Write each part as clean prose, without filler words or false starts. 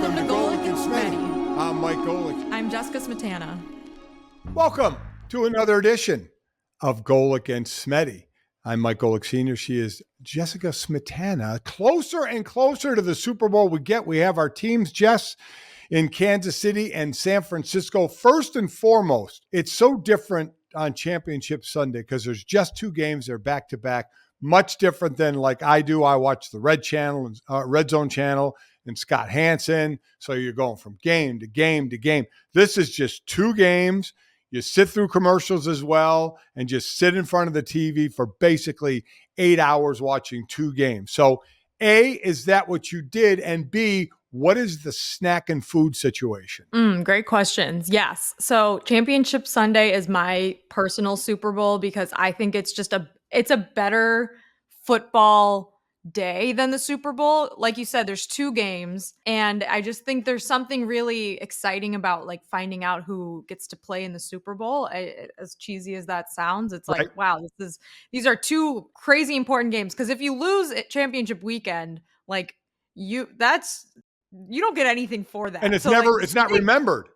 Welcome to Golic and Smetty. I'm Mike Golic. I'm Jessica Smetana. Welcome to another edition of Golic and Smetty. I'm Mike Golic Sr. She is Jessica Smetana. Closer and closer to the Super Bowl we get. We have our teams, Jess, in Kansas City and San Francisco. First and foremost, it's so different on Championship Sunday because there's just two games. They're back-to-back. Much different than like I do. I watch the Red Zone channel and Scott Hansen. So you're going from game to game to game. This is just two games. You sit through commercials as well and just sit in front of the TV for basically 8 hours watching two games. So A, is that what you did? And B, what is the snack and food situation? Great questions. Yes. So Championship Sunday is my personal Super Bowl because I think it's a better football day than the Super Bowl. Like you said, there's two games, and I just think there's something really exciting about like finding out who gets to play in the Super Bowl. As cheesy as that sounds, it's like, wow, these are two crazy important games. Because if you lose at championship weekend, like you don't get anything for that. And it's not remembered.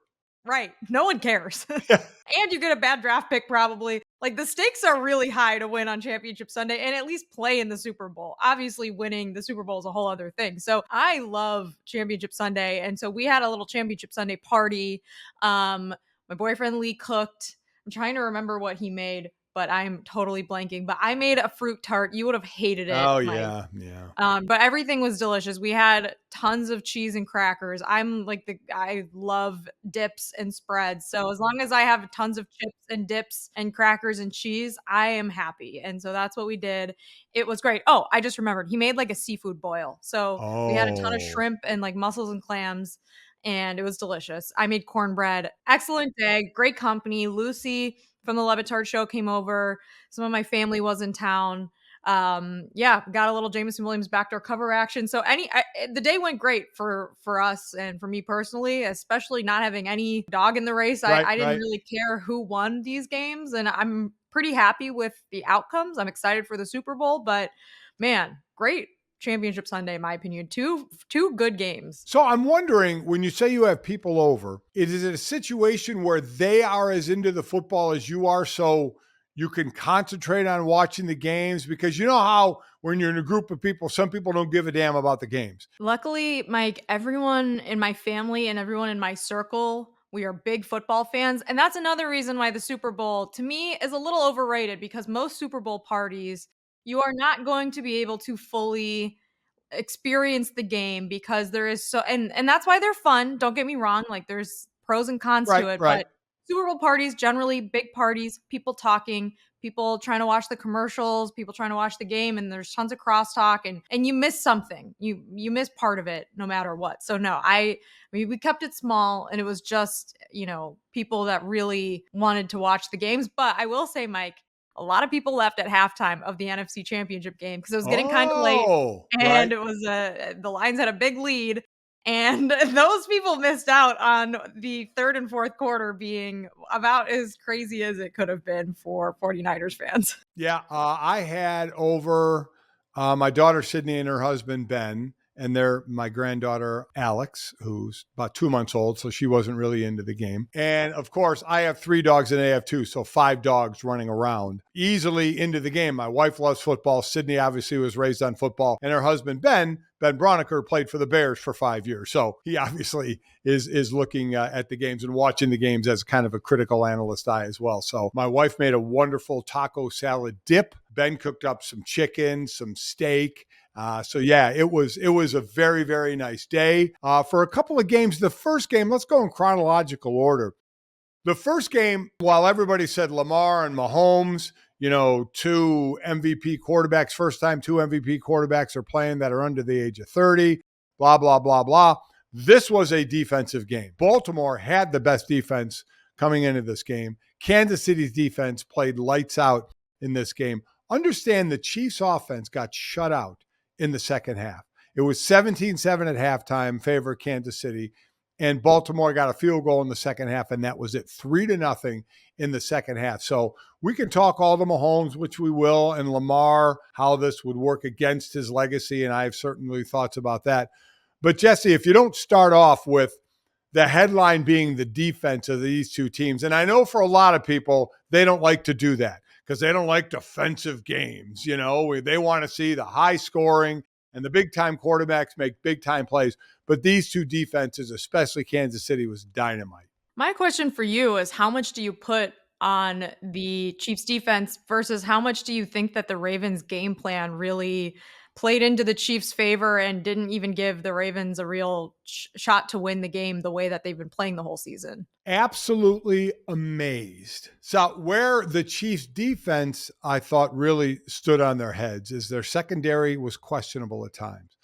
Right. No one cares. And you get a bad draft pick probably. Like the stakes are really high to win on Championship Sunday and at least play in the Super Bowl. Obviously winning the Super Bowl is a whole other thing. So I love Championship Sunday. And so we had a little Championship Sunday party. My boyfriend Lee cooked. I'm trying to remember what he made, but I'm totally blanking. But I made a fruit tart. You would have hated it. Oh, Mike. Yeah. But everything was delicious. We had tons of cheese and crackers. I love dips and spreads. So as long as I have tons of chips and dips and crackers and cheese, I am happy. And so that's what we did. It was great. Oh, I just remembered. He made like a seafood boil. So we had a ton of shrimp and like mussels and clams. And it was delicious. I made cornbread. Excellent day. Great company. Lucy from the Le Batard Show came over. Some of my family was in town. Got a little Jameson Williams backdoor cover action. So the day went great for us and for me personally, especially not having any dog in the race. I didn't really care who won these games, and I'm pretty happy with the outcomes. I'm excited for the Super Bowl, but man, great Championship Sunday, in my opinion. Two good games. So I'm wondering, when you say you have people over, is it a situation where they are as into the football as you are, so you can concentrate on watching the games? Because you know how when you're in a group of people, some people don't give a damn about the games. Luckily, Mike, everyone in my family and everyone in my circle, we are big football fans. And that's another reason why the Super Bowl, to me, is a little overrated, because most Super Bowl parties, you are not going to be able to fully experience the game because there is and that's why they're fun. Don't get me wrong. Like there's pros and cons to it, but Super Bowl parties, generally big parties, people talking, people trying to watch the commercials, people trying to watch the game, and there's tons of crosstalk, and you miss something. You miss part of it no matter what. So no, we kept it small, and it was just, people that really wanted to watch the games. But I will say, Mike, a lot of people left at halftime of the NFC Championship game because it was getting kind of late, and it was the Lions had a big lead, and those people missed out on the third and fourth quarter being about as crazy as it could have been for 49ers fans. Yeah, I had over my daughter Sydney and her husband Ben, and my granddaughter Alex, who's about 2 months old, so she wasn't really into the game. And of course, I have 3 dogs and they have 2, so 5 dogs running around easily into the game. My wife loves football. Sydney obviously was raised on football, and her husband Ben Broniker played for the Bears for 5 years. So he obviously is looking at the games and watching the games as kind of a critical analyst eye as well. So my wife made a wonderful taco salad dip. Ben cooked up some chicken, some steak. It was a very, very nice day for a couple of games. The first game, let's go in chronological order. The first game, while everybody said Lamar and Mahomes, 2 MVP quarterbacks, first time 2 MVP quarterbacks are playing that are under the age of 30, blah, blah, blah, blah. This was a defensive game. Baltimore had the best defense coming into this game. Kansas City's defense played lights out in this game. Understand the Chiefs' offense got shut out in the second half. It was 17-7 at halftime, favor Kansas City, and Baltimore got a field goal in the second half, and that was it, 3-0 in the second half. So we can talk all the Mahomes, which we will, and Lamar, how this would work against his legacy, and I have certainly thoughts about that. But Jesse, if you don't start off with the headline being the defense of these two teams, and I know for a lot of people, they don't like to do that because they don't like defensive games. They want to see the high scoring and the big time quarterbacks make big time plays. But these two defenses, especially Kansas City, was dynamite. My question for you is how much do you put on the Chiefs defense versus how much do you think that the Ravens game plan really played into the Chiefs' favor and didn't even give the Ravens a real shot to win the game the way that they've been playing the whole season? Absolutely amazed. So, where the Chiefs defense, I thought, really stood on their heads is their secondary was questionable at times.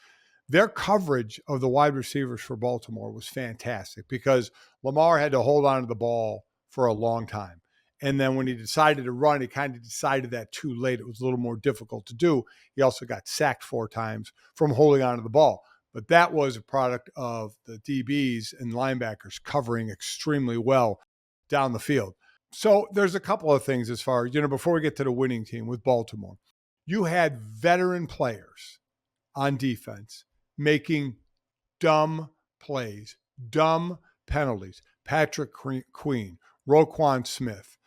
Their coverage of the wide receivers for Baltimore was fantastic because Lamar had to hold on to the ball for a long time. And then when he decided to run, he kind of decided that too late. It was a little more difficult to do. He also got sacked 4 times from holding on to the ball. But that was a product of the DBs and linebackers covering extremely well down the field. So there's a couple of things as far as, before we get to the winning team with Baltimore, you had veteran players on defense making dumb plays, dumb penalties. Patrick Queen, Roquan Smith,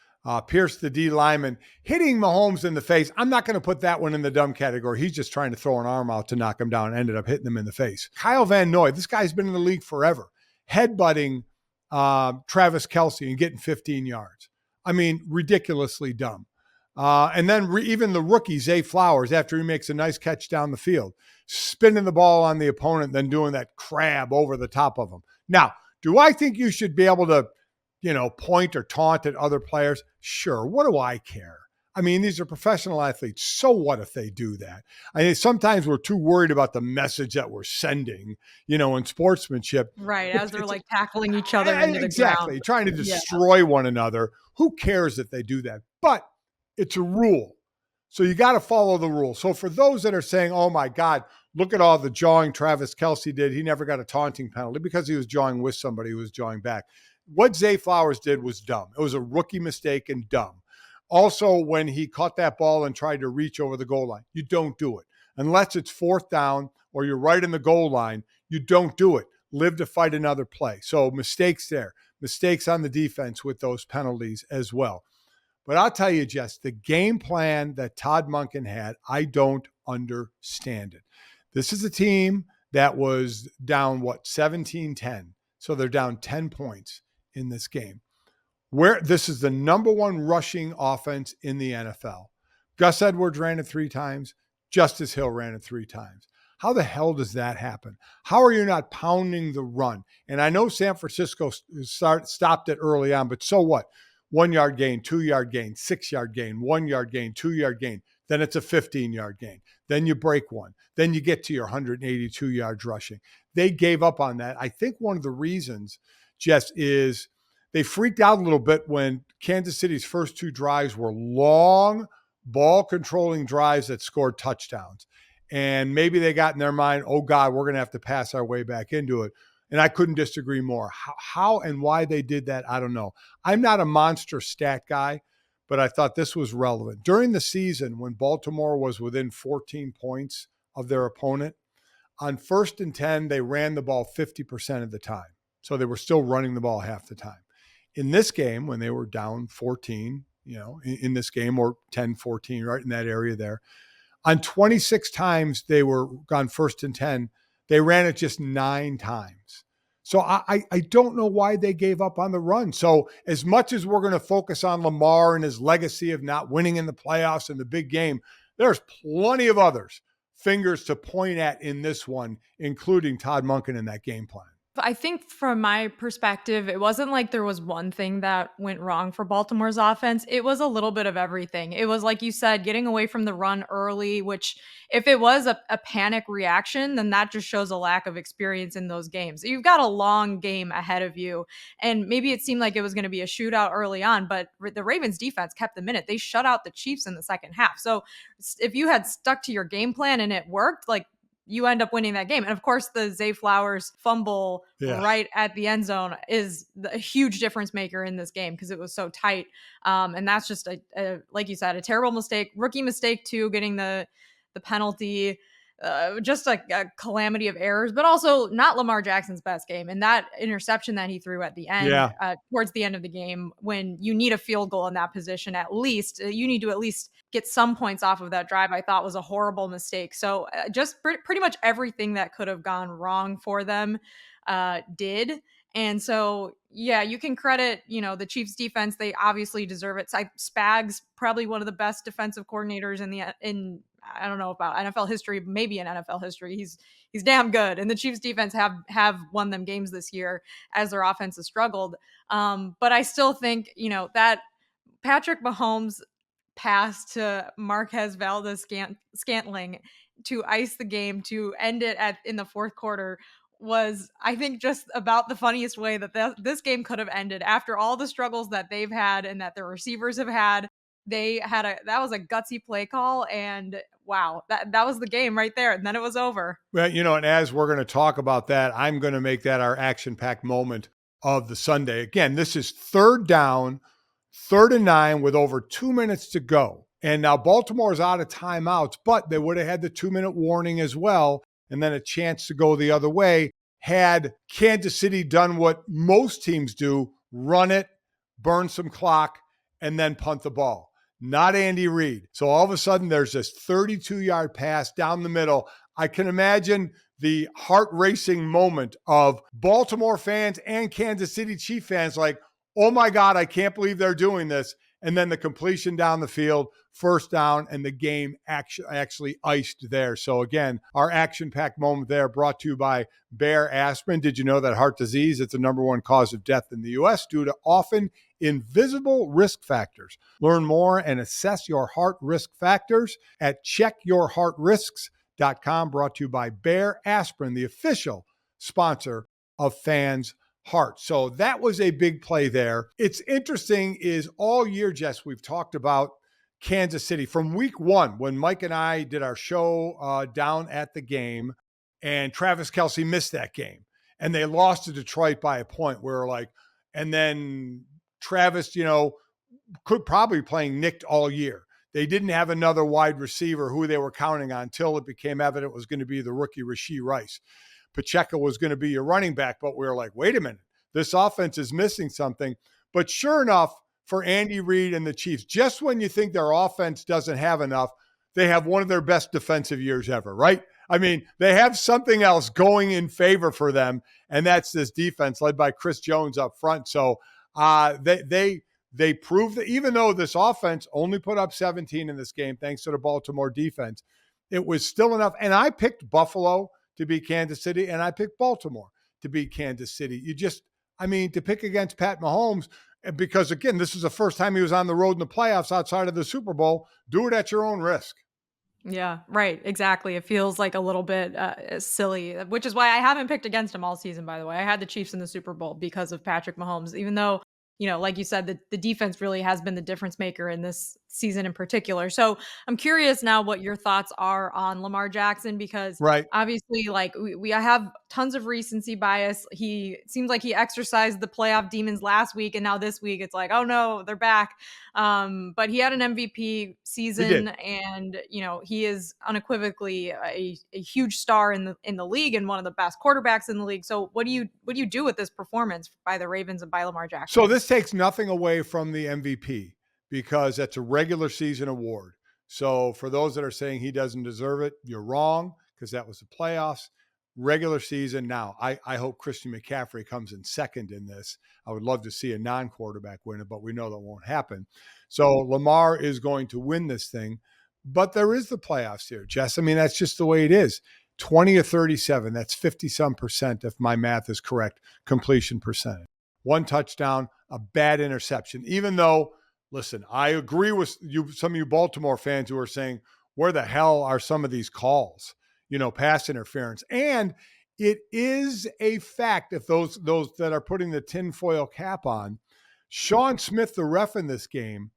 Pierce the D lineman, hitting Mahomes in the face. I'm not going to put that one in the dumb category. He's just trying to throw an arm out to knock him down and ended up hitting him in the face. Kyle Van Noy, this guy's been in the league forever, headbutting Travis Kelce and getting 15 yards. I mean, ridiculously dumb. And then even the rookie, Zay Flowers, after he makes a nice catch down the field, spinning the ball on the opponent, then doing that crab over the top of him. Now, do I think you should be able to, point or taunt at other players? Sure. What do I care? I mean, these are professional athletes. So what if they do that? I mean, sometimes we're too worried about the message that we're sending, in sportsmanship. Right, as they're like tackling each other into the Exactly. ground. Trying to destroy one another. Who cares if they do that? But it's a rule. So you got to follow the rule. So for those that are saying, oh my God, look at all the jawing Travis Kelce did. He never got a taunting penalty because he was jawing with somebody who was jawing back. What Zay Flowers did was dumb. It was a rookie mistake and dumb. Also, when he caught that ball and tried to reach over the goal line, you don't do it. Unless it's 4th down or you're right in the goal line, you don't do it. Live to fight another play. So mistakes there. Mistakes on the defense with those penalties as well. But I'll tell you, Jess, the game plan that Todd Monken had, I don't understand it. This is a team that was down, 17-10. So they're down 10 points in this game. Where this is the number 1 rushing offense in the NFL. Gus Edwards ran it 3 times. Justice Hill ran it 3 times. How the hell does that happen? How are you not pounding the run? And I know San Francisco stopped it early on, but so what? 1 yard gain, 2 yard gain, 6 yard gain, 1 yard gain, 2 yard gain. Then it's a 15-yard gain. Then you break one. Then you get to your 182 yards rushing. They gave up on that. I think one of the reasons, Jess, is they freaked out a little bit when Kansas City's first 2 drives were long, ball-controlling drives that scored touchdowns. And maybe they got in their mind, oh, God, we're going to have to pass our way back into it. And I couldn't disagree more. How and why they did that, I don't know. I'm not a monster stat guy, but I thought this was relevant. During the season, when Baltimore was within 14 points of their opponent, on 1st and 10, they ran the ball 50% of the time. So they were still running the ball half the time. In this game, when they were down 14, in this game, or 10-14, right in that area there, on 26 times they were on 1st and 10, they ran it just 9 times. So I don't know why they gave up on the run. So as much as we're going to focus on Lamar and his legacy of not winning in the playoffs and the big game, there's plenty of others fingers to point at in this one, including Todd Monken in that game plan. I think from my perspective, it wasn't like there was one thing that went wrong for Baltimore's offense. It was a little bit of everything. It was, like you said, getting away from the run early, which if it was a panic reaction, then that just shows a lack of experience in those games. You've got a long game ahead of you. And maybe it seemed like it was going to be a shootout early on, but the Ravens defense kept them in it. They shut out the Chiefs in the second half. So if you had stuck to your game plan and it worked, like, you end up winning that game. And of course, the Zay Flowers fumble right at the end zone is a huge difference maker in this game because it was so tight. And that's just like you said, a terrible mistake, rookie mistake too, getting the penalty. just a calamity of errors, but also not Lamar Jackson's best game. And that interception that he threw at the end, Yeah. towards the end of the game, when you need a field goal in that position, at least you need to at least get some points off of that drive, I thought was a horrible mistake. So just pretty much everything that could have gone wrong for them did. And so, yeah, you can credit, the Chiefs defense. They obviously deserve it. Spags, probably one of the best defensive coordinators in I don't know about NFL history, maybe in NFL history. He's damn good. And the Chiefs defense have won them games this year as their offense has struggled. But I still think, that Patrick Mahomes pass to Marquez Valdez Scantling to ice the game, to end it in the fourth quarter, was, I think, just about the funniest way that this game could have ended. After all the struggles that they've had and that their receivers have had, that was a gutsy play call, and wow, that was the game right there, and then it was over. Well, and as we're going to talk about that, I'm going to make that our action-packed moment of the Sunday. Again, this is third down, 3rd and 9 with over 2 minutes to go. And now Baltimore is out of timeouts, but they would have had the 2-minute warning as well, and then a chance to go the other way had Kansas City done what most teams do, run it, burn some clock, and then punt the ball. Not Andy Reid. So all of a sudden there's this 32-yard pass down the middle. I can imagine the heart-racing moment of Baltimore fans and Kansas City Chief fans like, oh my God, I can't believe they're doing this. And then the completion down the field, first down, and the game actually iced there. So again, our action-packed moment there, brought to you by Bayer Aspirin. Did you know that heart disease is the #1 cause of death in the U.S. due to often invisible risk factors? Learn more and assess your heart risk factors at checkyourheartrisks.com. Brought to you by Bayer Aspirin, the official sponsor of Fans Heart. So that was a big play there. It's interesting is all year, Jess, we've talked about Kansas City from week 1 when Mike and I did our show down at the game, and Travis Kelce missed that game and they lost to Detroit by a point. We were like, and then Travis, could probably be playing nicked all year. They didn't have another wide receiver who they were counting on until it became evident it was going to be the rookie Rashee Rice. Pacheco was going to be your running back, but we were like, wait a minute, this offense is missing something. But sure enough, for Andy Reid and the Chiefs, just when you think their offense doesn't have enough, they have one of their best defensive years ever, right? I mean, they have something else going in favor for them, and that's this defense led by Chris Jones up front. So they proved that even though this offense only put up 17 in this game, thanks to the Baltimore defense, it was still enough. And I picked Buffalo to beat Kansas City, and I picked Baltimore to beat Kansas City. To pick against Pat Mahomes, because again, this is the first time he was on the road in the playoffs outside of the Super Bowl. Do it at your own risk. Yeah, right. Exactly. It feels like a little bit silly, which is why I haven't picked against him all season, by the way. I had the Chiefs in the Super Bowl because of Patrick Mahomes, even though, like you said, the defense really has been the difference maker in this season in particular. So I'm curious now what your thoughts are on Lamar Jackson, because Right. obviously, like we have tons of recency bias. He seems like he exercised the playoff demons last week, and now this week it's like, oh no, they're back. But he had an MVP season, and he is unequivocally a huge star in the league and one of the best quarterbacks in the league. So what do you do with this performance by the Ravens and by Lamar Jackson? So this takes nothing away from the MVP because that's a regular season award. So for those that are saying he doesn't deserve it, you're wrong, because that was the playoffs. Regular season. Now, I hope Christian McCaffrey comes in second in this. I would love to see a non-quarterback win it, but we know that won't happen. So Lamar is going to win this thing, but there is the playoffs here, Jess. I mean, that's just the way it is. 20 of 37, that's 50-some%, if my math is correct, completion percentage. 1 touchdown, a bad interception. Even though, listen, I agree with you, some of you Baltimore fans who are saying, where the hell are some of these calls? Pass interference. And it is a fact, if those that are putting the tinfoil cap on, Sean Smith, the ref in this game,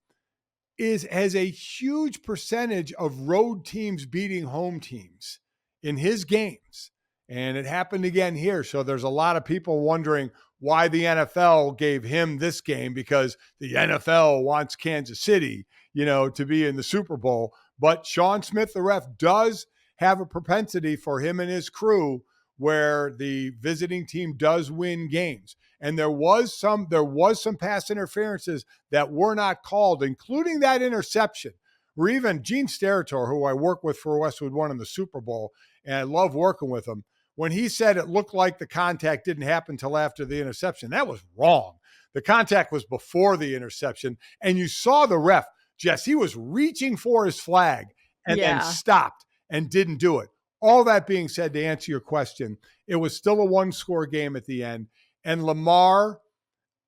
has a huge percentage of road teams beating home teams in his games. And it happened again here. So there's a lot of people wondering why the NFL gave him this game, because the NFL wants Kansas City, to be in the Super Bowl. But Sean Smith, the ref, does have a propensity for him and his crew where the visiting team does win games. And there was some pass interferences that were not called, including that interception. Or even Gene Steratore, who I work with for Westwood One in the Super Bowl, and I love working with him, when he said it looked like the contact didn't happen until after the interception, that was wrong. The contact was before the interception, and you saw the ref, Jess, he was reaching for his flag and then stopped and didn't do it. All that being said, to answer your question, it was still a one-score game at the end. And Lamar,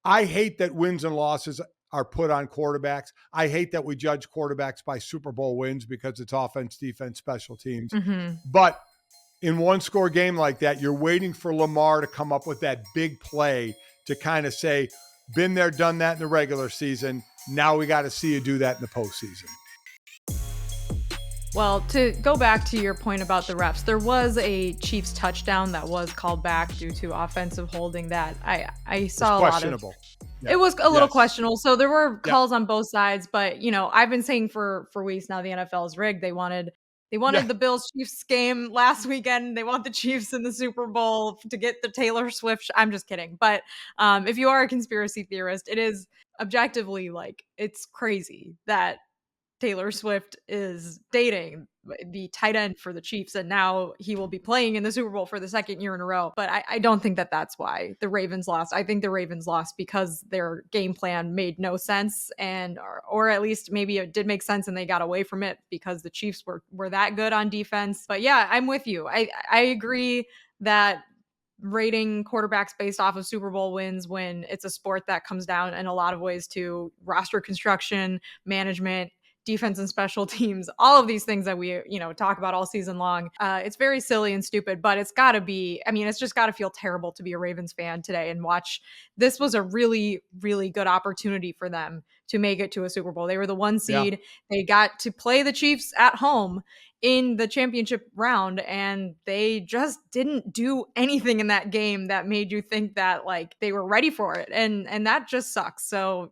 I hate that wins and losses are put on quarterbacks. I hate that we judge quarterbacks by Super Bowl wins because it's offense, defense, special teams. Mm-hmm. But in one-score game like that, you're waiting for Lamar to come up with that big play to kind of say, been there, done that in the regular season. Now we got to see you do that in the postseason. Well, to go back to your point about the refs, there was a Chiefs touchdown that was called back due to offensive holding that I saw a lot of. Yeah. It was a little questionable. So there were calls on both sides, but I've been saying for weeks now the NFL is rigged. They wanted the Bills Chiefs game last weekend. They want the Chiefs in the Super Bowl to get the Taylor Swift. I'm just kidding. But if you are a conspiracy theorist, it is objectively it's crazy that Taylor Swift is dating the tight end for the Chiefs, and now he will be playing in the Super Bowl for the second year in a row. But I don't think that that's why the Ravens lost. I think the Ravens lost because their game plan made no sense, or at least maybe it did make sense and they got away from it because the Chiefs were that good on defense. But yeah, I'm with you. I agree that rating quarterbacks based off of Super Bowl wins when it's a sport that comes down in a lot of ways to roster construction, management, defense and special teams, all of these things that we, talk about all season long. It's very silly and stupid, but it's got to be, it's just got to feel terrible to be a Ravens fan today and watch. This was a really, really good opportunity for them to make it to a Super Bowl. They were the 1 seed. Yeah. They got to play the Chiefs at home in the championship round, and they just didn't do anything in that game that made you think that they were ready for it, and that just sucks. So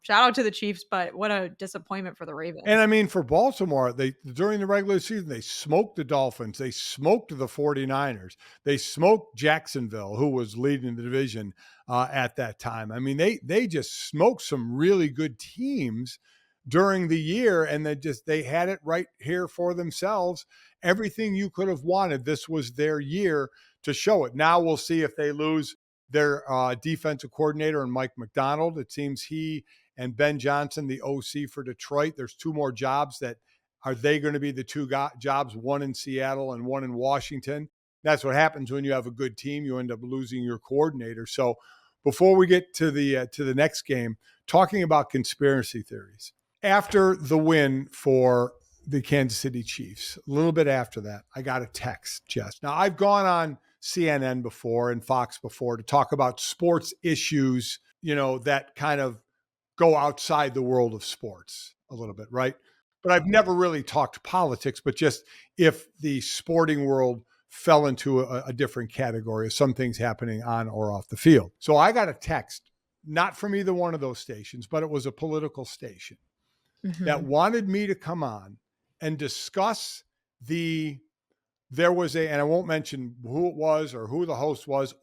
shout out to the Chiefs, but what a disappointment for the Ravens. And for Baltimore, during the regular season, they smoked the Dolphins, they smoked the 49ers, they smoked Jacksonville, who was leading the division at that time. They just smoked some really good teams during the year, and they had it right here for themselves. Everything you could have wanted, this was their year to show it. Now we'll see if they lose their defensive coordinator and Mike McDonald. It seems he and Ben Johnson, the OC for Detroit, there's 2 more jobs that are they going to be the 2 jobs, one in Seattle and one in Washington. That's what happens when you have a good team. You end up losing your coordinator. So before we get to the next game, talking about conspiracy theories. After the win for the Kansas City Chiefs, a little bit after that, I got a text, Jess. Now, I've gone on CNN before and Fox before to talk about sports issues, that kind of go outside the world of sports a little bit, right? But I've never really talked politics, but just if the sporting world fell into a different category of some things happening on or off the field. So I got a text, not from either one of those stations, but it was a political station that wanted me to come on and discuss there was and I won't mention who it was or who the host was,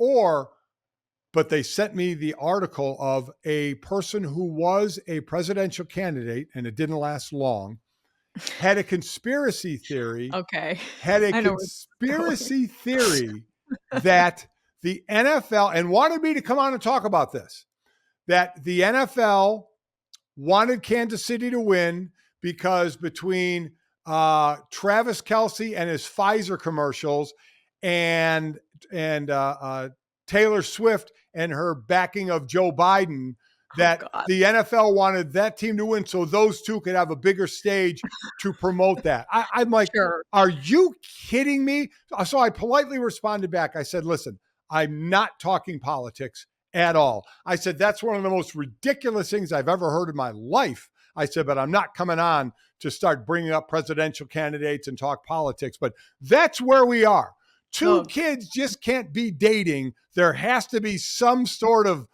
but they sent me the article of a person who was a presidential candidate, and it didn't last long, had a conspiracy theory. Okay. Had a conspiracy theory that the NFL, and wanted me to come on and talk about this, that the NFL wanted Kansas City to win because between Travis Kelce and his Pfizer commercials and Taylor Swift and her backing of Joe Biden, that the NFL wanted that team to win so those two could have a bigger stage to promote that. I'm like, sure. Are you kidding me? So I politely responded back. I said, listen, I'm not talking politics at all. I said, that's one of the most ridiculous things I've ever heard in my life. I said, but I'm not coming on to start bringing up presidential candidates and talk politics. But that's where we are. Two kids just can't be dating. There has to be some sort of,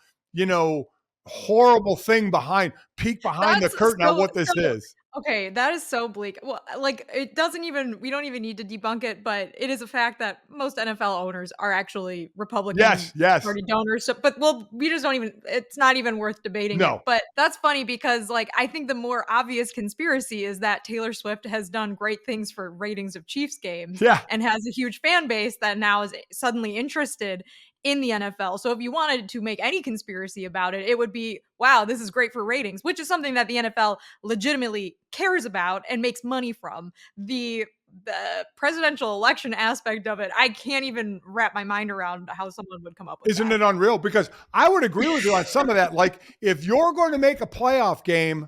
horrible thing behind the curtain on what this is. Okay, that is so bleak. Well, like, we don't even need to debunk it, but it is a fact that most NFL owners are actually Republican Yes, yes. Party donors, so but, well, we just don't even it's not even worth debating it, No. but that's funny because, like, I think the more obvious conspiracy is that Taylor Swift has done great things for ratings of Chiefs games Yeah. and has a huge fan base that now is suddenly interested in the NFL. So if you wanted to make any conspiracy about it, it would be, wow, this is great for ratings, which is something that the NFL legitimately cares about and makes money from. The presidential election aspect of it, I can't even wrap my mind around how someone would come up with Isn't that. it unreal? Because I would agree with you on some of that. Like, if you're going to make a playoff game,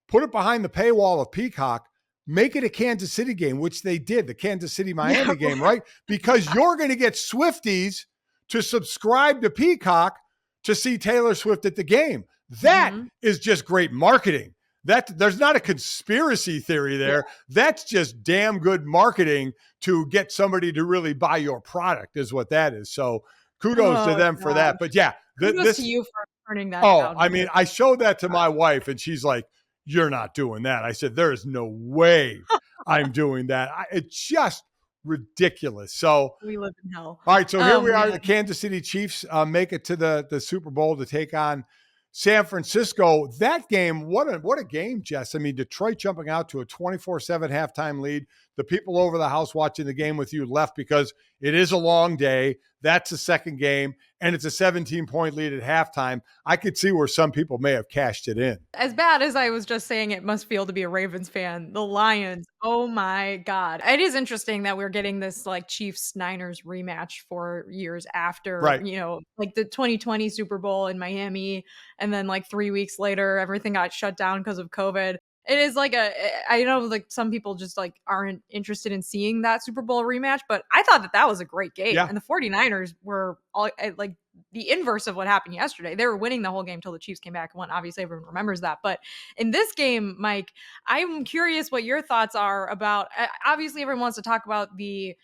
put it behind the paywall of Peacock, make it a Kansas City game, which they did, the Kansas City Yeah, Miami game, right? Because you're going to get Swifties to subscribe to Peacock to see Taylor Swift at the game. That mhm. is just great marketing. That there's not a conspiracy theory Yeah. there. That's just damn good marketing to get somebody to really buy your product, is what that is. So kudos to Oh them for god. that. But yeah, Kudos to this, you for turning that oh, down I because mean, I showed that to my wife and she's like, "You're not doing that." I said, "There is no way I'm doing that." It's just ridiculous. So, we live in hell. all right, so here Oh, we are. The man. Kansas City Chiefs make it to the Super Bowl to take on San Francisco. That game, what a game, Jess. I mean, Detroit jumping out to a 24-7 halftime lead. The people over the house watching the game with you left because it is a long day. That's the second game, and it's a 17-point lead at halftime. I could see where some people may have cashed it in. As bad as I was just saying it must feel to be a Ravens fan, the Lions, oh my god. It is interesting that we're getting this, like, Chiefs-Niners rematch 4 years after, Right. like, the 2020 Super Bowl in Miami, and then, like, 3 weeks later, everything got shut down because of COVID. It is like I know, like, some people just, like, aren't interested in seeing that Super Bowl rematch, but I thought that that was a great game, Yeah. and the 49ers were all like, the inverse of what happened yesterday. They were winning the whole game till the Chiefs came back and won. Obviously, everyone remembers that. But in this game, Mike, I'm curious what your thoughts are about. Obviously, everyone wants to talk about the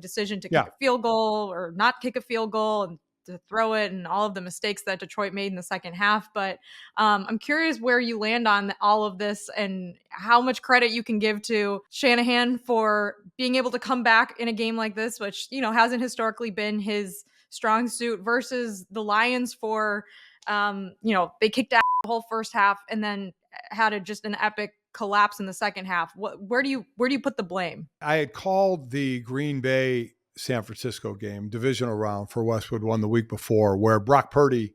decision to kick Yeah. a field goal or not kick a field goal and to throw it and all of the mistakes that Detroit made in the second half. But I'm curious where you land on all of this and how much credit you can give to Shanahan for being able to come back in a game like this, which hasn't historically been his strong suit versus the Lions for they kicked out the whole first half and then had just an epic collapse in the second half. Where do you put the blame? I had called the Green Bay San Francisco game, divisional round for Westwood one the week before, where Brock Purdy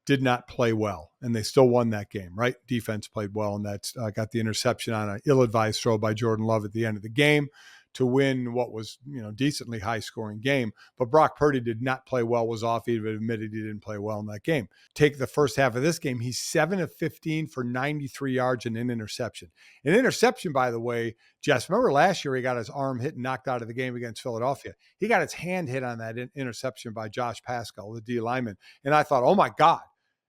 did not play well, and they still won that game, right? Defense played well, and that's got the interception on an ill-advised throw by Jordan Love at the end of the game to win what was, decently high-scoring game. But Brock Purdy did not play well, was off, even admitted he didn't play well in that game. Take the first half of this game, he's 7 of 15 for 93 yards and an interception. An interception, by the way, Jess, remember last year he got his arm hit and knocked out of the game against Philadelphia. He got his hand hit on that interception by Josh Pascal, the D lineman. And I thought, oh my God,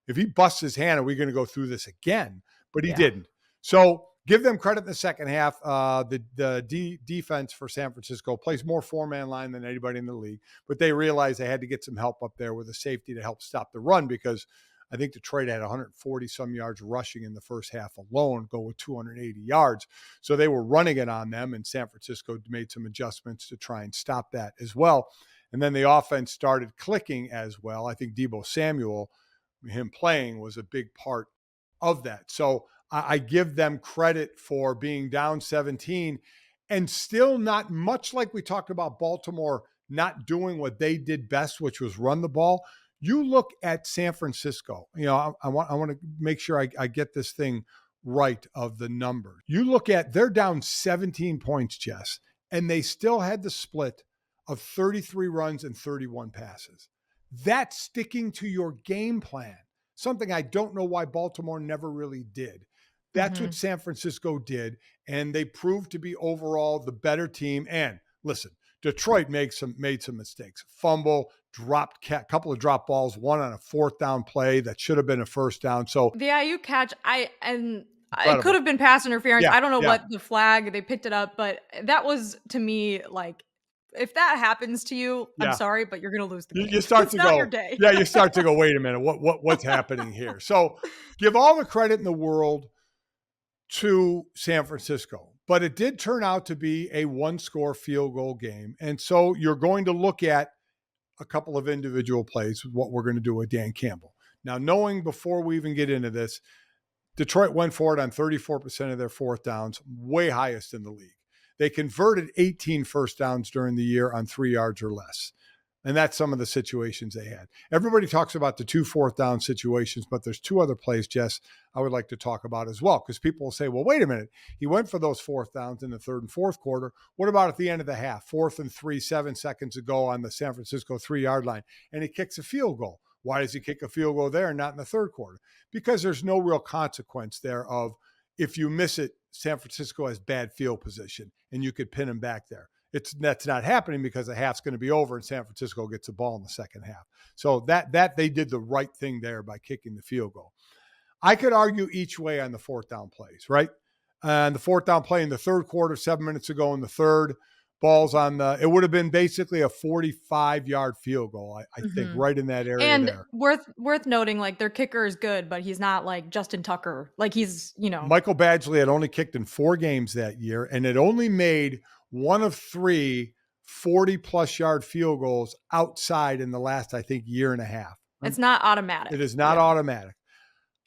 if he busts his hand, are we going to go through this again? But he Yeah. didn't. So give them credit in the second half. The defense for San Francisco plays more four-man line than anybody in the league, but they realized they had to get some help up there with a safety to help stop the run because I think Detroit had 140 some yards rushing in the first half alone, go with 280 yards. So they were running it on them, and San Francisco made some adjustments to try and stop that as well. And then the offense started clicking as well. I think Deebo Samuel, him playing, was a big part of that. So I give them credit for being down 17 and still not much like we talked about Baltimore not doing what they did best, which was run the ball. You look at San Francisco, I want to make sure I get this thing right of the number. You look at, they're down 17 points, Jess, and they still had the split of 33 runs and 31 passes. That's sticking to your game plan, something I don't know why Baltimore never really did. That's what Mhm. San Francisco did, and they proved to be overall the better team. And listen, Detroit made some mistakes. Fumble, couple of drop balls, one on a fourth down play that should have been a first down. So The IU catch, it could incredible. have been pass interference. Yeah, I don't know yeah. what the flag, they picked it up, but that was to me like if that happens to you, I'm Yeah. sorry, but you're gonna lose the You game. start It's to not your go, day. yeah, you start to go, wait a minute, what's happening here? So give all the credit in the world to San Francisco. But it did turn out to be a one-score field goal game. And so you're going to look at a couple of individual plays with what we're going to do with Dan Campbell. Now, knowing before we even get into this, Detroit went for it on 34% of their fourth downs, way highest in the league. They converted 18 first downs during the year on 3 yards or less. And that's some of the situations they had. Everybody talks about the 2 fourth down situations, but there's 2 other plays, Jess, I would like to talk about as well, because people will say, well, wait a minute. He went for those fourth downs in the third and fourth quarter. What about at the end of the half? 4th and 3, 7 seconds ago on the San Francisco 3-yard line, and he kicks a field goal. Why does he kick a field goal there and not in the third quarter? Because there's no real consequence there of if you miss it, San Francisco has bad field position, and you could pin him back there. That's not happening because the half's going to be over and San Francisco gets the ball in the second half. So that they did the right thing there by kicking the field goal. I could argue each way on the fourth down plays, right? And the fourth down play in the third quarter, 7 minutes ago in the third, balls on it would have been basically a 45-yard field goal, I think, right in that area and there. worth noting, like, their kicker is good, but he's not like Justin Tucker. Like, he's, Michael Badgley had only kicked in 4 games that year and had only made one of 3 40-plus yard field goals outside in the last, I think, year and a half. It's not automatic. It is not automatic.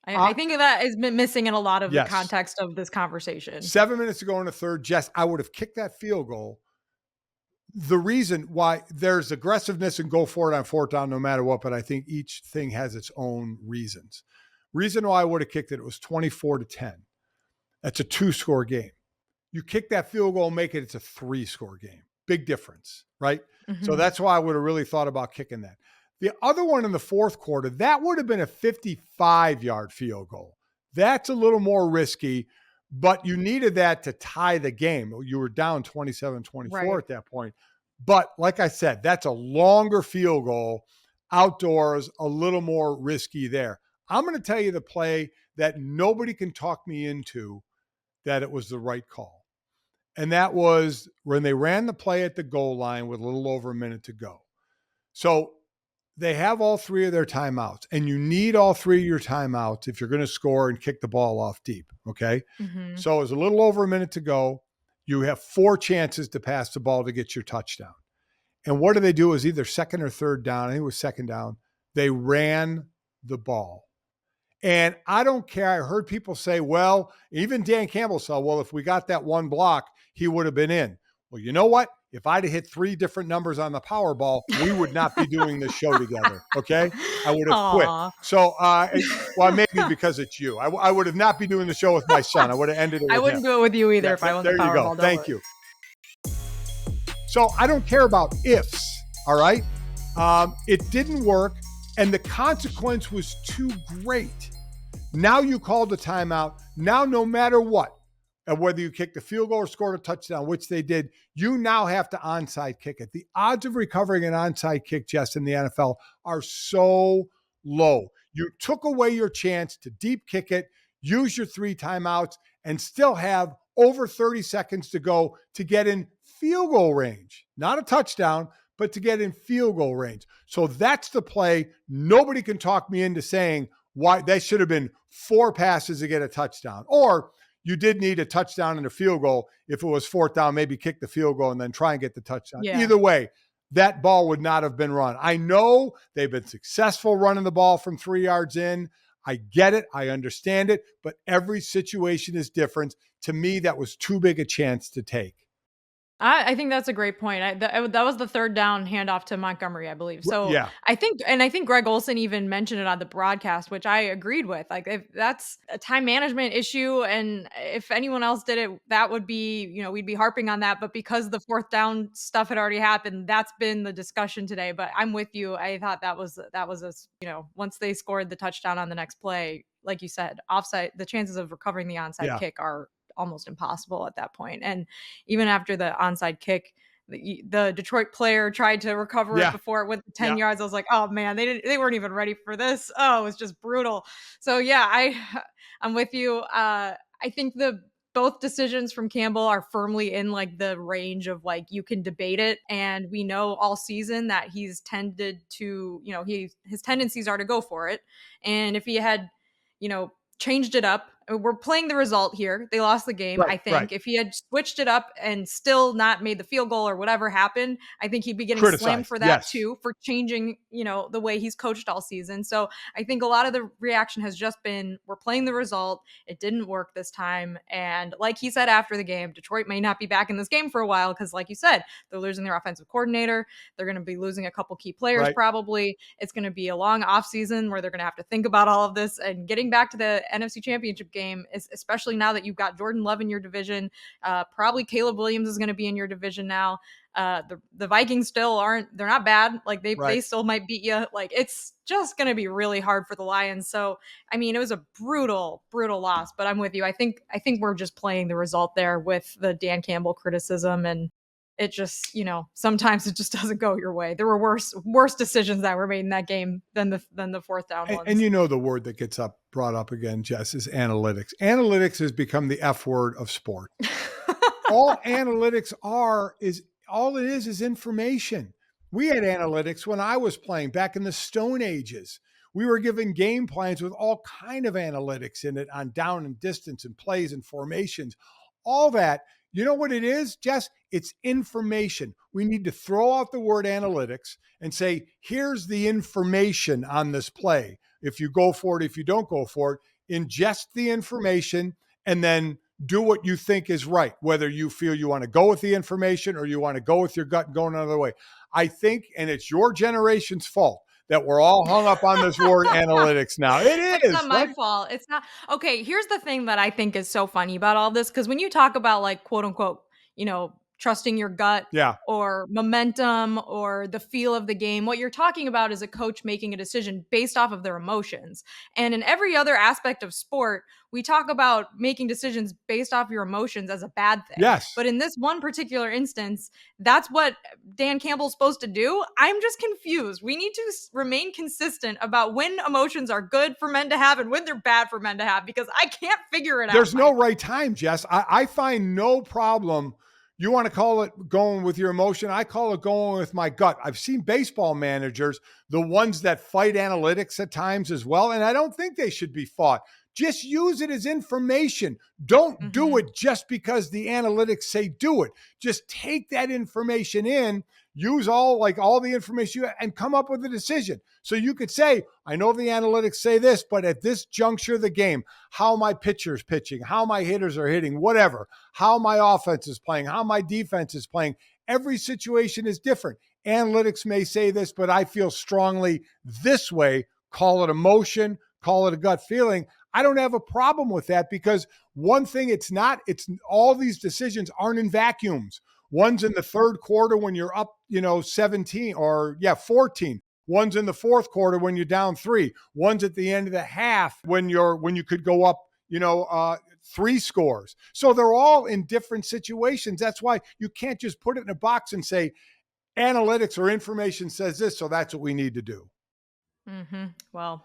I think that has been missing in a lot of Yes. the context of this conversation. 7 minutes to go in the third, Jess, I would have kicked that field goal. The reason why there's aggressiveness and go for it on fourth down no matter what, but I think each thing has its own reasons. Reason why I would have kicked it was 24-10. That's a 2-score game. You kick that field goal, make it, it's a 3-score game. Big difference, right? So that's why I would have really thought about kicking that. The other one in the fourth quarter, that would have been a 55-yard field goal. That's a little more risky, but you needed that to tie the game. You were down 27-24 at that point. But like I said, that's a longer field goal, outdoors, a little more risky there. I'm going to tell you the play that nobody can talk me into that it was the right call. And that was when they ran the play at the goal line with a little over a minute to go. So they have all 3 of their timeouts, and you need all 3 of your timeouts if you're going to score and kick the ball off deep, okay? So it's a little over a minute to go. You have 4 chances to pass the ball to get your touchdown. And what do? It was either second or third down. I think it was second down. They ran the ball. And I don't care. I heard people say, well, even Dan Campbell said, well, if we got that one block, he would have been in. Well, you know what? If I'd have hit 3 different numbers on the Powerball, we would not be doing this show together, okay? I would have quit. So, well, maybe because it's you. I would have not been doing the show with my son. I would have ended it with I wouldn't do it with you either if I won the Powerball. There you go. Thank you. So I don't care about ifs, all right? It didn't work, and the consequence was too great. Now you called the timeout. Now, no matter what, and whether you kicked a field goal or scored a touchdown, which they did, you now have to onside kick it. The odds of recovering an onside kick, Jess, in the NFL are so low. You took away your chance to deep kick it, use your 3 timeouts, and still have over 30 seconds to go to get in field goal range. Not a touchdown, but to get in field goal range. So that's the play. Nobody can talk me into saying why that should have been 4 passes to get a touchdown. Or you did need a touchdown and a field goal. If it was fourth down, maybe kick the field goal and then try and get the touchdown. Yeah. Either way, that ball would not have been run. I know they've been successful running the ball from 3 yards in. I get it. I understand it. But every situation is different. To me, that was too big a chance to take. I think that's a great point. That was the third down handoff to Montgomery, I believe. So Yeah. I think Greg Olsen even mentioned it on the broadcast, which I agreed with. Like, if that's a time management issue, and if anyone else did it, that would be, we'd be harping on that. But because the fourth down stuff had already happened, that's been the discussion today. But I'm with you. I thought that was once they scored the touchdown on the next play, like you said, offside, the chances of recovering the onside kick are almost impossible at that point. And even after the onside kick, the Detroit player tried to recover it before it went 10 yards. I was like, oh man, they weren't even ready for this. Oh, it was just brutal. So yeah, I'm with you. I think both decisions from Campbell are firmly in like the range of like, you can debate it. And we know all season that he's tended to, his tendencies are to go for it. And if he had, changed it up we're playing the result here. They lost the game, Right, I right. think. If he had switched it up and still not made the field goal or whatever happened, I think he'd be getting slammed Criticized. for that Yes. too, for changing, the way he's coached all season. So I think a lot of the reaction has just been, we're playing the result. It didn't work this time. And like he said after the game, Detroit may not be back in this game for a while because, like you said, they're losing their offensive coordinator. They're going to be losing a couple key players Right. probably. It's going to be a long offseason where they're going to have to think about all of this, and getting back to the NFC Championship game, especially now that you've got Jordan Love in your division. Probably Caleb Williams is going to be in your division now. The Vikings still they're not bad. Like they Right. still might beat you. Like it's just going to be really hard for the Lions. So, I mean, it was a brutal, brutal loss, but I'm with you. I think we're just playing the result there with the Dan Campbell criticism, and it just, sometimes it just doesn't go your way. There were worse decisions that were made in that game than the fourth down ones. And the word that gets brought up again, Jess, is analytics. Analytics has become the F word of sport. All analytics all it is information. We had analytics when I was playing back in the Stone Ages. We were given game plans with all kind of analytics in it on down and distance and plays and formations. All that, you know what it is, Jess? It's information. We need to throw out the word analytics and say, here's the information on this play. If you go for it, if you don't go for it, ingest the information and then do what you think is right, whether you feel you want to go with the information or you want to go with your gut and go another way. I think, and it's your generation's fault that we're all hung up on this word analytics now. It is. It's not my fault. It's not. Okay, here's the thing that I think is so funny about all this, because when you talk about, like, quote unquote, trusting your gut, Yeah. or momentum or the feel of the game, what you're talking about is a coach making a decision based off of their emotions. And in every other aspect of sport, we talk about making decisions based off your emotions as a bad thing. Yes. But in this one particular instance, that's what Dan Campbell's supposed to do. I'm just confused. We need to remain consistent about when emotions are good for men to have and when they're bad for men to have, because I can't figure it out. There's no right time, Jess. I find no problem. You want to call it going with your emotion. I call it going with my gut. I've seen baseball managers, the ones that fight analytics at times as well, and I don't think they should be fought. Just use it as information. Don't do it just because the analytics say do it. Just take that information in, use all the information and come up with a decision. So you could say, I know the analytics say this, but at this juncture of the game, how my pitcher's pitching, how my hitters are hitting, whatever, how my offense is playing, how my defense is playing. Every situation is different. Analytics may say this, but I feel strongly this way. Call it emotion, call it a gut feeling. I don't have a problem with that, because one thing it's all these decisions aren't in vacuums. One's in the third quarter when you're up, 17 or 14. One's in the fourth quarter when you're down 3. One's at the end of the half when you could go up, 3 scores. So they're all in different situations. That's why you can't just put it in a box and say analytics or information says this, so that's what we need to do. Well,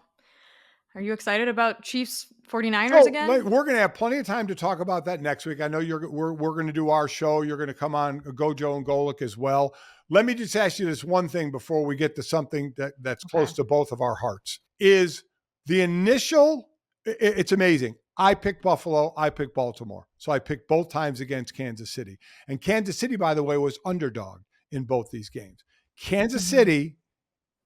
are you excited about Chiefs 49ers again? We're going to have plenty of time to talk about that next week. I know we're going to do our show. You're going to come on Gojo and Golic as well. Let me just ask you this one thing before we get to something that's close to both of our hearts. Is the initial, it's amazing. I picked Buffalo. I picked Baltimore. So I picked both times against Kansas City. And Kansas City, by the way, was underdog in both these games. Kansas City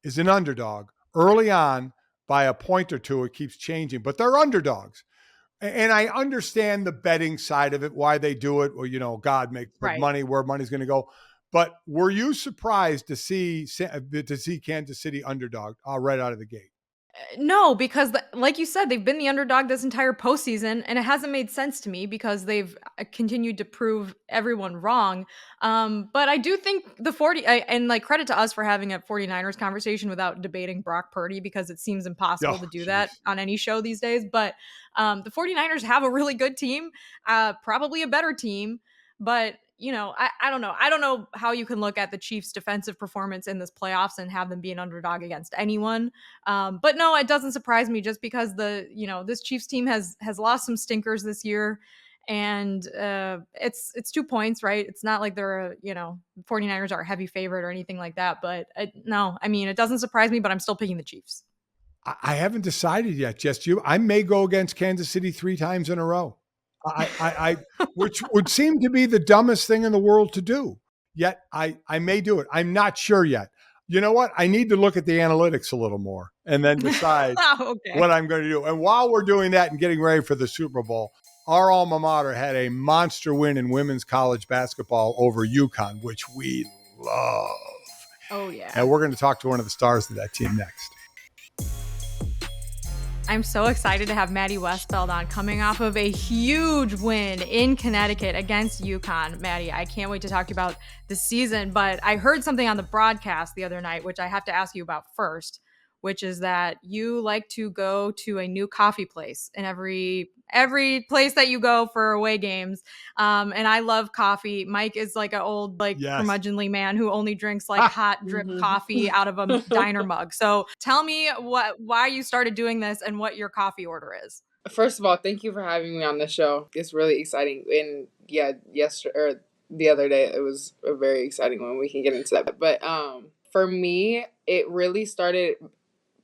is an underdog early on by a point or two. It keeps changing, but they're underdogs. And I understand the betting side of it, why they do it. Well, God makes money where money's going to go. But were you surprised to see Kansas City underdog right out of the gate? No, because like you said, they've been the underdog this entire postseason, and it hasn't made sense to me because they've continued to prove everyone wrong. But I do think and like, credit to us for having a 49ers conversation without debating Brock Purdy, because it seems impossible to do that on any show these days. But the 49ers have a really good team, probably a better team, but I don't know. I don't know how you can look at the Chiefs' defensive performance in this playoffs and have them be an underdog against anyone. But no, it doesn't surprise me, just because this Chiefs team has lost some stinkers this year, and it's 2 points, right? It's not like they're 49ers are a heavy favorite or anything like that. But no, I mean, it doesn't surprise me, but I'm still picking the Chiefs. I haven't decided yet. Just you. I may go against Kansas City 3 times in a row. Which would seem to be the dumbest thing in the world to do. Yet I may do it. I'm not sure yet. You know what? I need to look at the analytics a little more and then decide Okay. what I'm going to do. And while we're doing that and getting ready for the Super Bowl, our alma mater had a monster win in women's college basketball over UConn, which we love. Oh, yeah. And we're going to talk to one of the stars of that team next. I'm so excited to have Maddy Westbeld on, coming off of a huge win in Connecticut against UConn. Maddy, I can't wait to talk to you about the season, but I heard something on the broadcast the other night, which I have to ask you about first, which is that you like to go to a new coffee place in every place that you go for away games. And I love coffee. Mike is like an old, curmudgeonly man who only drinks like hot drip coffee out of a diner mug. So tell me why you started doing this and what your coffee order is. First of all, thank you for having me on the show. It's really exciting. And yeah, yesterday or the other day, it was a very exciting one. We can get into that. But for me, it really started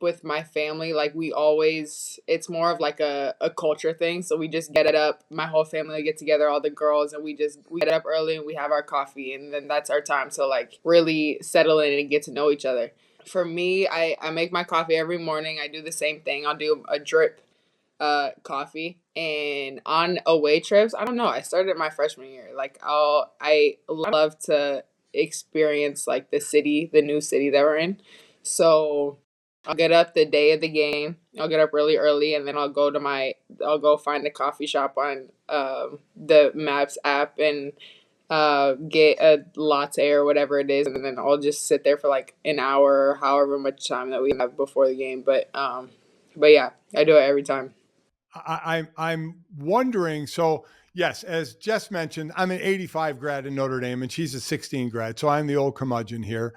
with my family. Like it's more of like a culture thing. So we just get it up. My whole family get together, all the girls, and we get up early and we have our coffee, and then that's our time to like really settle in and get to know each other. For me, I make my coffee every morning. I do the same thing. I'll do a drip coffee. And on away trips, I don't know, I started my freshman year. Like I love to experience like the new city that we're in. So I'll get up the day of the game. I'll get up really early, and then I'll go find a coffee shop on the Maps app and get a latte or whatever it is, and then I'll just sit there for like an hour or however much time that we have before the game. But yeah, I do it every time. I'm wondering. So yes, as Jess mentioned, I'm an 85 grad in Notre Dame, and she's a 16 grad. So I'm the old curmudgeon here.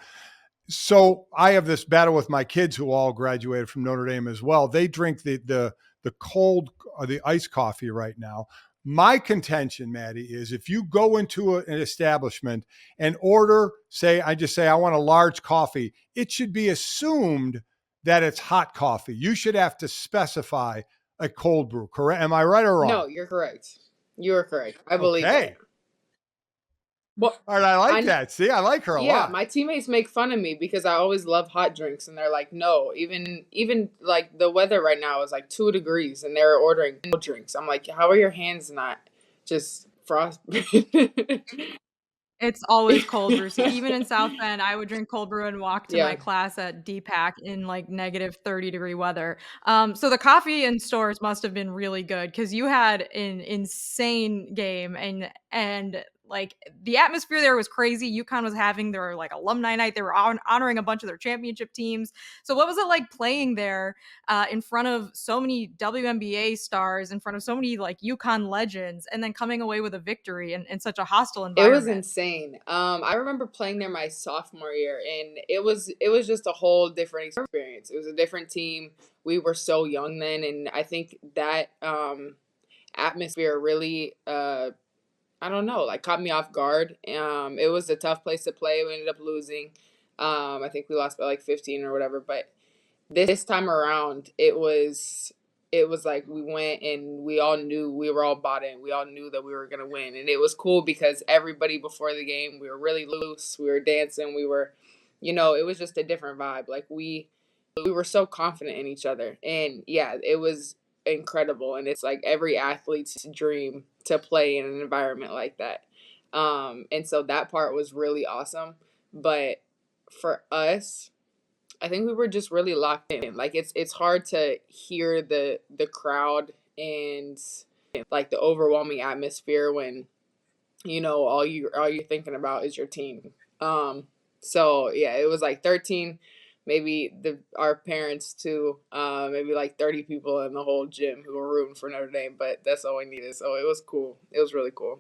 So I have this battle with my kids who all graduated from Notre Dame as well. They drink the cold or the iced coffee right now. My contention, Maddy, is if you go into an establishment and order, I want a large coffee, it should be assumed that it's hot coffee. You should have to specify a cold brew, correct? Am I right or wrong? No, you're correct. You are correct. I believe that. Well, all right, I like that. See, I like her a lot. Yeah, my teammates make fun of me because I always love hot drinks, and they're like, no, even like the weather right now is like 2 degrees, and they're ordering cold drinks. I'm like, how are your hands not just frost? It's always cold brew. So even in South Bend, I would drink cold brew and walk to my class at DPAC in like negative 30-degree weather. So the coffee in stores must have been really good because you had an insane game, and like the atmosphere there was crazy. UConn was having their like alumni night. They were honoring a bunch of their championship teams. So what was it like playing there in front of so many WNBA stars, in front of so many like UConn legends, and then coming away with a victory in such a hostile environment? It was insane. I remember playing there my sophomore year, and it was just a whole different experience. It was a different team. We were so young then, and I think that atmosphere really I don't know, like caught me off guard. It was a tough place to play. We ended up losing. I think we lost by like 15 or whatever. But this time around, it was like we went and we all knew we were all bought in. We all knew that we were gonna win, and it was cool because everybody before the game, we were really loose. We were dancing. We were, it was just a different vibe. Like we were so confident in each other, and yeah, it was incredible. And it's like every athlete's dream to play in an environment like that. And so that part was really awesome. But for us, I think we were just really locked in. Like it's hard to hear the crowd and like the overwhelming atmosphere when all you're thinking about is your team. So yeah, it was like 13, maybe our parents too, maybe like 30 people in the whole gym who were rooting for Notre Dame, but that's all we needed. So it was cool. It was really cool.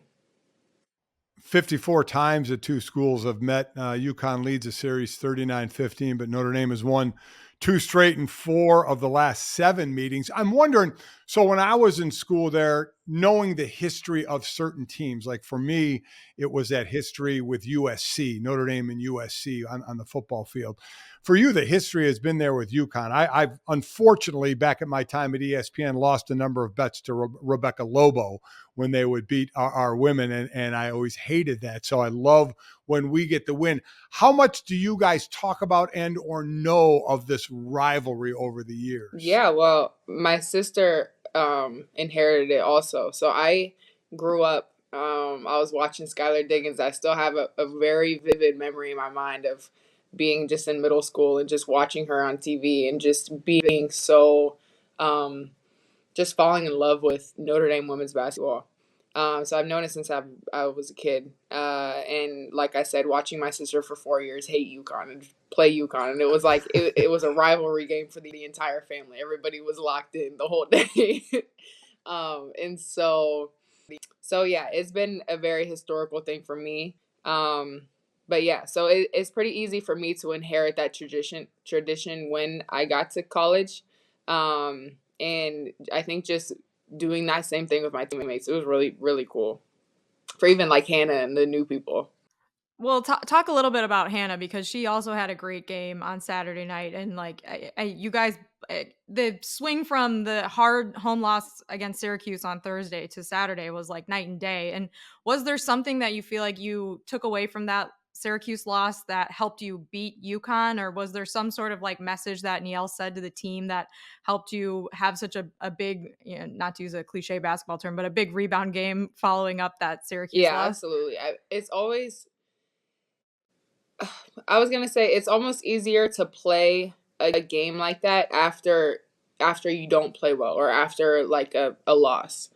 54 times the two schools have met. UConn leads the series 39-15, but Notre Dame has won 2 straight in 4 of the last 7 meetings. I'm wondering, so when I was in school there, knowing the history of certain teams. Like for me, it was that history with USC, Notre Dame and USC on the football field. For you, the history has been there with UConn. I've unfortunately, back at my time at ESPN, lost a number of bets to Rebecca Lobo when they would beat our women, and I always hated that. So I love when we get the win. How much do you guys talk about and or know of this rivalry over the years? Yeah, well, my sister inherited it also. So I grew up, I was watching Skylar Diggins. I still have a very vivid memory in my mind of being just in middle school and just watching her on TV and just being so um, just falling in love with Notre Dame women's basketball. So I've known it since I was a kid. And like I said, watching my sister for 4 years hate UConn and play UConn. And it was like, it was a rivalry game for the entire family. Everybody was locked in the whole day. And so yeah, it's been a very historical thing for me. But yeah, so it's pretty easy for me to inherit that tradition when I got to college. And I think just doing that same thing with my teammates, it was really, really cool for even like Hannah and the new people. Well, talk a little bit about Hannah because she also had a great game on Saturday night, and like you guys, the swing from the hard home loss against Syracuse on Thursday to Saturday was like night and day. And was there something that you feel like you took away from that Syracuse loss that helped you beat UConn, or was there some sort of like message that Neil said to the team that helped you have such a big, you know, not to use a cliche basketball term, but a big rebound game following up that Syracuse Yeah, loss? absolutely. It's always, I was gonna say it's almost easier to play a game like that after you don't play well or after like a loss,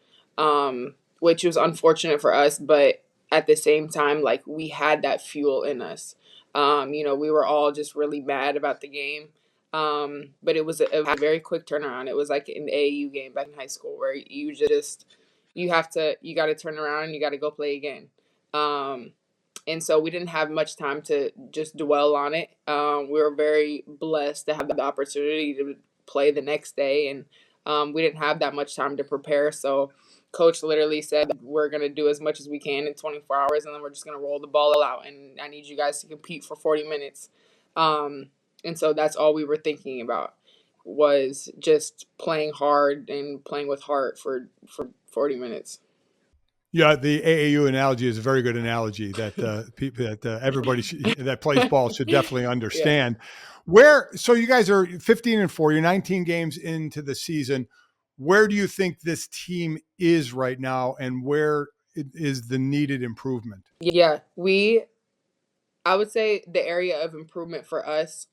which was unfortunate for us, but at the same time, like we had that fuel in us. We were all just really mad about the game, but it was a very quick turnaround. It was like an AAU game back in high school where you got to turn around and you got to go play again. And so we didn't have much time to just dwell on it. We were very blessed to have the opportunity to play the next day, and we didn't have that much time to prepare. So, coach literally said, "We're gonna do as much as we can in 24 hours, and then we're just gonna roll the ball out. And I need you guys to compete for 40 minutes." And so that's all we were thinking about was just playing hard and playing with heart for 40 minutes. Yeah, the AAU analogy is a very good analogy that people that everybody that plays ball should definitely Yeah. understand. So you guys are 15-4, you're 19 games into the season. Where do you think this team is right now, and where is the needed improvement? Yeah, I would say the area of improvement for us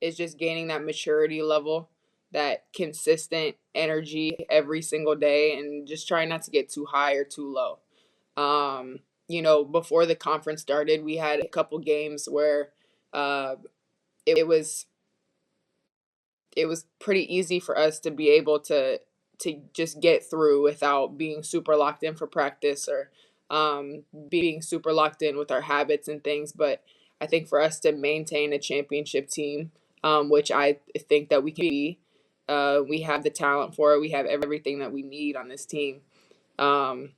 is just gaining that maturity level, that consistent energy every single day, and just trying not to get too high or too low. Before the conference started, we had a couple games where uh, it was it was pretty easy for us to be able to just get through without being super locked in for practice or being super locked in with our habits and things. But I think for us to maintain a championship team, which I think that we can be, we have the talent for it. We have everything that we need on this team. Um,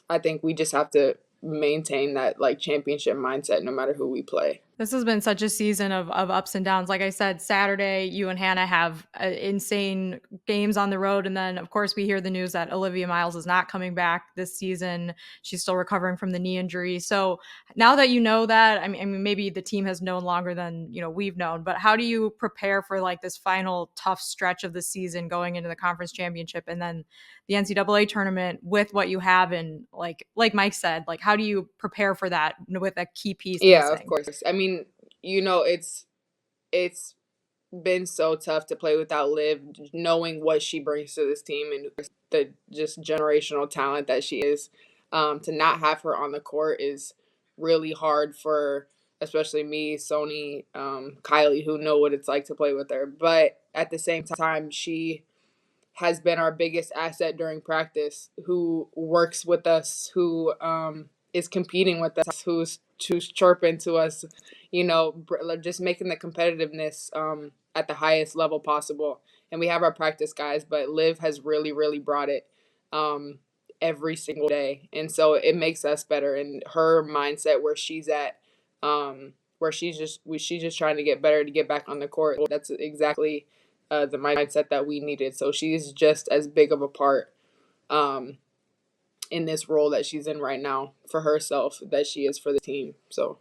I think we just have to maintain that like championship mindset no matter who we play. This has been such a season of ups and downs. Like I said, Saturday, you and Hannah have insane games on the road. And then, of course, we hear the news that Olivia Miles is not coming back this season. She's still recovering from the knee injury. So now that you know that, I mean, maybe the team has known longer than, we've known, but how do you prepare for like this final tough stretch of the season going into the conference championship and then the NCAA tournament with what you have? And like Mike said, like, how do you prepare for that with a key piece Yeah, of missing? course. I mean, it's been so tough to play without Liv, knowing what she brings to this team and the just generational talent that she is. To not have her on the court is really hard for, especially me, Sony, Kylie, who know what it's like to play with her. But at the same time, she has been our biggest asset during practice, who works with us, who is competing with us, who's chirping to us, just making the competitiveness at the highest level possible. And we have our practice guys, but Liv has really, really brought it. every single day. And so it makes us better. And her mindset where she's at, where she's just trying to get better to get back on the court. That's exactly the mindset that we needed. So she's just as big of a part um, in this role that she's in right now for herself that she is for the team. So,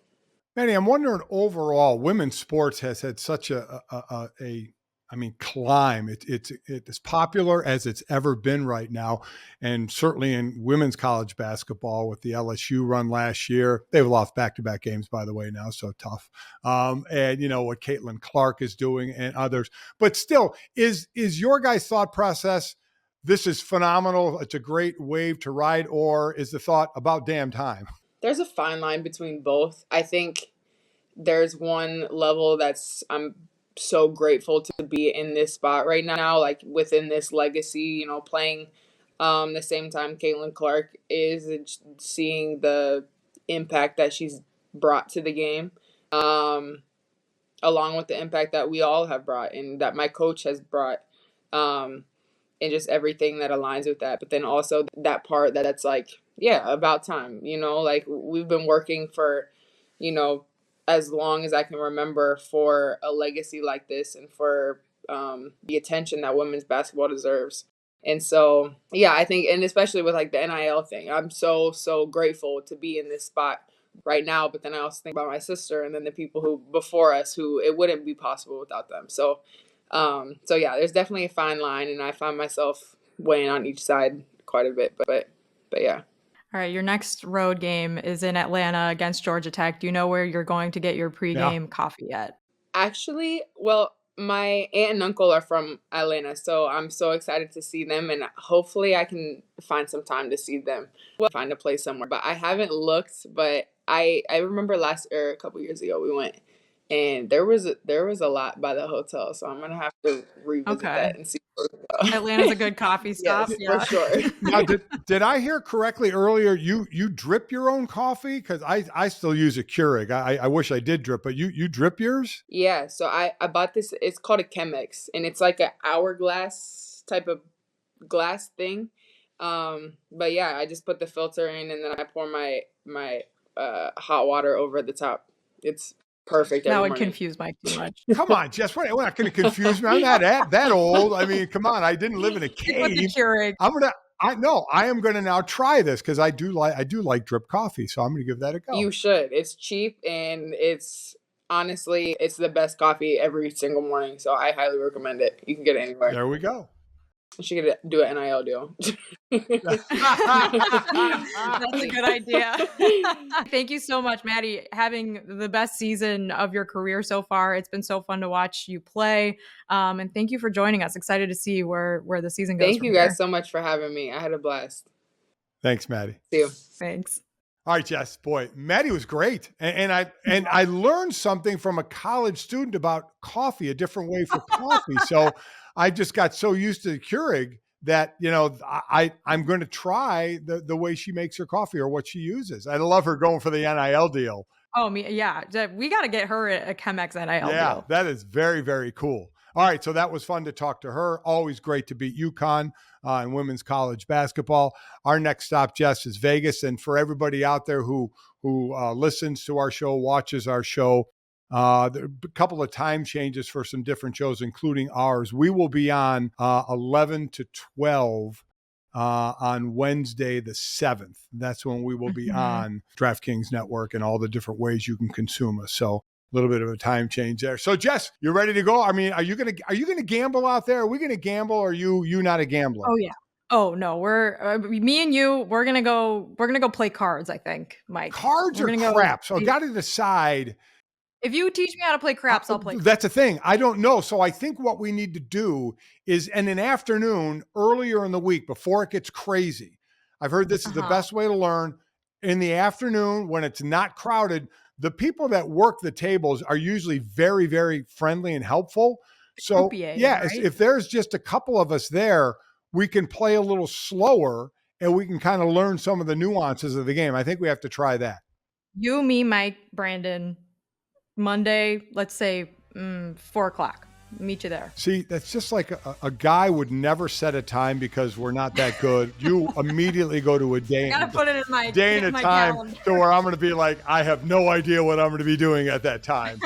Manny, I'm wondering overall, women's sports has had such I mean, climb. It's as popular as it's ever been right now, and certainly in women's college basketball with the LSU run last year. They've lost back-to-back games, by the way, now, so tough. And you know what Caitlin Clark is doing and others, but still, is your guys' thought process? This is phenomenal. It's a great wave to ride, or is the thought about damn time? there's a fine line between both. I think there's one level that's I'm so grateful to be in this spot right now, like within this legacy, playing the same time Caitlin Clark is, and seeing the impact that she's brought to the game, um, along with the impact that we all have brought and that my coach has brought. Um, and just everything that aligns with that. But then also that part that's like, yeah, about time, like we've been working for, you know, as long as I can remember for a legacy like this and for the attention that women's basketball deserves. And so, yeah, I think, and especially with like the NIL thing, I'm so, so grateful to be in this spot right now. But then I also think about my sister and then the people who before us who it wouldn't be possible without them. So yeah, there's definitely a fine line, and I find myself weighing on each side quite a bit. But yeah. All right, your next road game is in Atlanta against Georgia Tech. Do you know where you're going to get your Yeah. pregame coffee at? Actually, well, my aunt and uncle are from Atlanta, so I'm so excited to see them, and hopefully I can find some time to see them. We'll find a place somewhere, but I haven't looked. But I remember a couple years ago we went, and there was a lot by the hotel, so I'm gonna have to revisit Okay. that and see. Atlanta's a good coffee stop. Yes, for Yeah. sure. Now, did I hear correctly earlier? You drip your own coffee? Because I still use a Keurig. I wish I did drip, but you drip yours? Yeah, so I bought this. It's called a Chemex, and it's like an hourglass type of glass thing. But yeah, I just put the filter in, and then I pour my hot water over the top. It's perfect That every would morning. confuse Mike too much. Come on, Jess. We're not going to confuse me. I'm not that old. I mean, come on. I didn't live in a Stick with the cave. Keurig. I am going to now try this because I do like drip coffee. So I'm going to give that a go. You should. It's cheap, and it's honestly it's the best coffee every single morning. So I highly recommend it. You can get it anywhere. There we go. You should do an NIL deal. That's a good idea. Thank you so much, Maddy. Having the best season of your career so far. It's been so fun to watch you play. And thank you for joining us. Excited to see where the season goes. Thank you guys so much for having me. I had a blast. Thanks, Maddy. See you. Thanks. All right, Jess. Boy, Maddy was great, and I learned something from a college student about coffee, a different way for coffee. So I just got so used to the Keurig that I'm going to try the way she makes her coffee or what she uses. I love her going for the NIL deal. Oh, yeah. We got to get her a Chemex NIL Yeah, deal. that is very, very cool. All right, so that was fun to talk to her. Always great to beat UConn in women's college basketball. Our next stop, Jess, is Vegas. And for everybody out there who listens to our show, watches our show, there are a couple of time changes for some different shows, including ours. We will be on 11 to 12 on Wednesday the 7th. That's when we will be on DraftKings Network and all the different ways you can consume us. So a little bit of a time change there. So Jess, you ready to go? I mean, are you gonna gamble out there? Are we gonna gamble? Or are you not a gambler? Oh yeah. Oh no, we're me and you. We're gonna go play cards. I think, Mike. Cards We're or gonna crap? So I got to decide. If you teach me how to play craps, I'll play. That's a thing. I don't know. So I think what we need to do is, in an afternoon earlier in the week before it gets crazy. I've heard this is the best way to learn. In the afternoon when it's not crowded, the people that work the tables are usually very, very friendly and helpful. So yeah, right? if there's just a couple of us there, we can play a little slower and we can kind of learn some of the nuances of the game. I think we have to try that. You, me, Mike, Brandon, Monday, let's say 4:00. meet you there. See, that's just like a guy would never set a time because we're not that good. You immediately go to a day, I gotta put it in my day and a my time calendar. to where I'm going to be like, I have no idea what I'm going to be doing at that time.